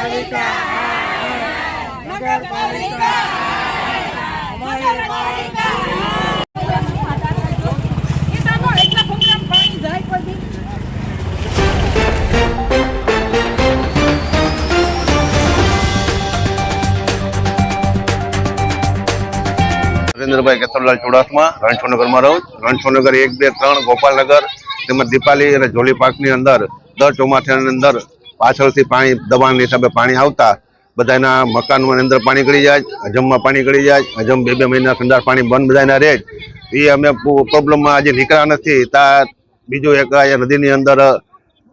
નરેન્દ્રભાઈ કેતરલાલ ચુડાસમા રણછોડનગર માં રહું। રણછોડનગર 1, 2, 3 ગોપાલનગર તેમજ દીપાલી અને જોલી પાર્કની અંદર દર ચોમાસાની અંદર પાછળથી પાણી દબાણના હિસાબે પાણી આવતા બધાના મકાનોની અંદર પાણી ગળી જાય, હજમમાં પાણી ગળી જાય, હજમ 2-2 મહિના સંડાસ પાણી બંધ બધાના રહે જ। એ અમે પ્રોબ્લેમમાં આજે નીકળ્યા નથી। ત્યાં બીજું એક નદીની અંદર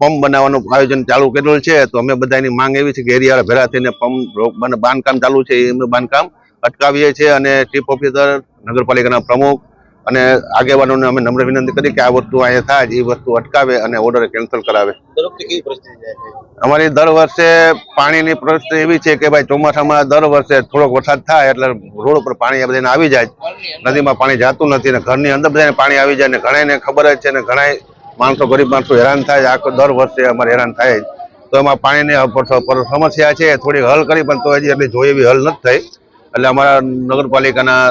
પંપ બનાવવાનું આયોજન ચાલુ કરેલું છે। તો અમે બધાની માંગ એવી છે કે એરિયા ભેગા થઈને પંપ બાંધકામ ચાલુ છે એ અમે બાંધકામ અટકાવીએ છીએ અને ચીફ ઓફિસર, નગરપાલિકાના પ્રમુખ અને આગેવાનોને અમે નમ્ર વિનંતી કરી કે આ વસ્તુ અહીંયા થાય એ વસ્તુ અટકાવે અને ઓર્ડર કેન્સલ કરાવે। અમારી દર વર્ષે પાણીની પરિસ્થિતિ એવી છે કે ભાઈ ચોમાસામાં દર વર્ષે થોડોક વરસાદ થાય એટલે રોડ ઉપર પાણી બધાને આવી જાય, નદીમાં પાણી જતું નથી ને ઘરની અંદર બધાને પાણી આવી જાય ને ઘણાને ખબર જ છે ને ઘણા માણસો ગરીબ માણસો હેરાન થાય। આખો દર વર્ષે અમારે હેરાન થાય જ। તો એમાં પાણીની સમસ્યા છે થોડીક હલ કરી પણ તો હજી એટલી જોઈએ એવી હલ નથી થઈ। એટલે અમારા નગરપાલિકાના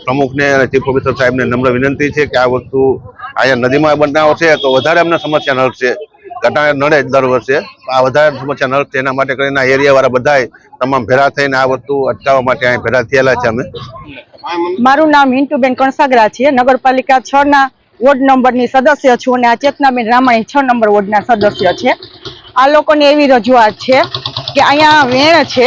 પ્રમુખને અને ચીફ ઓફિસર સાહેબને નમ્ર વિનંતી છે કે આ વસ્તુ અહીંયા નદીમાં બનાવશે તો વધારે અમને સમસ્યા નડશે। ઘટા નડે જ દર વર્ષે, આ વધારે સમસ્યા નડશે। એના માટે કરીને એરિયાવાળા બધાય તમામ ભેગા થઈને આ વસ્તુ અટકાવવા માટે અહીં ભેગા થયેલા છે અમે। મારું નામ હિન્ટુબેન કણસાગરા છે, નગરપાલિકા 6 ના વોર્ડ નંબરની સદસ્ય છું અને આ ચેતનાબેન રામાણી 6 નંબર વોર્ડના સદસ્ય છે। આ લોકોની એવી રજૂઆત છે કે અહીંયા વેણ છે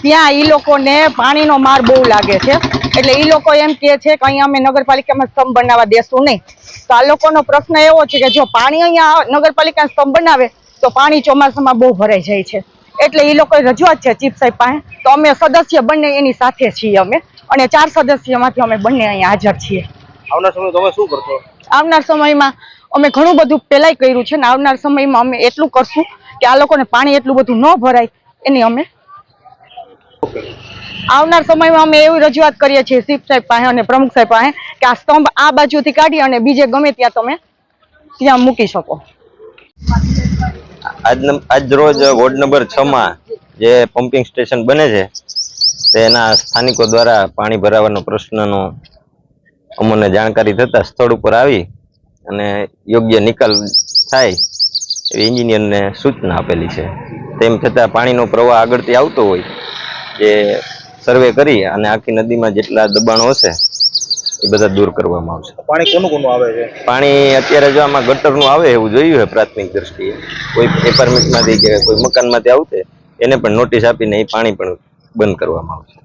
ત્યાં એ લોકોને પાણીનો માર બહુ લાગે છે, એટલે એ લોકો એમ કહે છે કે અહીંયા અમે નગરપાલિકામાં સ્તંભ બનાવવા દેશું નહીં। તો આ લોકોનો પ્રશ્ન એવો છે કે જો પાણી અહીંયા નગરપાલિકા સ્તંભ બનાવે તો પાણી ચોમાસામાં બહુ ભરાઈ જાય છે, એટલે એ લોકોએ રજૂઆત છે ચીફ સાહેબ પાસે। તો અમે સદસ્ય બંને એની સાથે છીએ અમે, અને 4 સદસ્યમાંથી અમે બંને અહીંયા હાજર છીએ। આવનાર સમય તમે શું કરશો? આવનાર સમયમાં અમે ઘણું બધું પહેલાંય કર્યું છે ને આવનાર સમયમાં અમે એટલું કરશું કે આ લોકોને પાણી એટલું બધું ન ભરાય એની અમે આવનાર સમયમાં અમે એવી રજૂઆત કરીએ છીએ ચીફ સાહેબ પાસે અને પ્રમુખ સાહેબ પાસે કે આ સ્તંભ આ બાજુથી કાઢી અને બીજે ગમે ત્યાં તમે ત્યાં મૂકી શકો। આજ રોજ વોર્ડ નંબર 6 માં જે પમ્પિંગ સ્ટેશન બને છે તેના સ્થાનિકો દ્વારા પાણી ભરાવાનો પ્રશ્નનો અમને જાણકારી થતા સ્થળ ઉપર આવી અને યોગ્ય નિકાલ થાય એવી એન્જિનિયરને સૂચના આપેલી છે। તેમ છતાં પાણીનો પ્રવાહ આગળથી આવતો હોય જે સર્વે કરી અને આખી નદીમાં જેટલા દબાણો હશે એ બધા દૂર કરવામાં આવશે। પાણી કોનું આવે છે? પાણી અત્યારે જો આમાં ગટરનું આવે એવું જોયું છે પ્રાથમિક દ્રષ્ટિએ, કોઈ એપાર્ટમેન્ટમાંથી કે કોઈ મકાનમાંથી આવશે એને પણ નોટિસ આપીને એ પાણી પણ બંધ કરવામાં આવશે।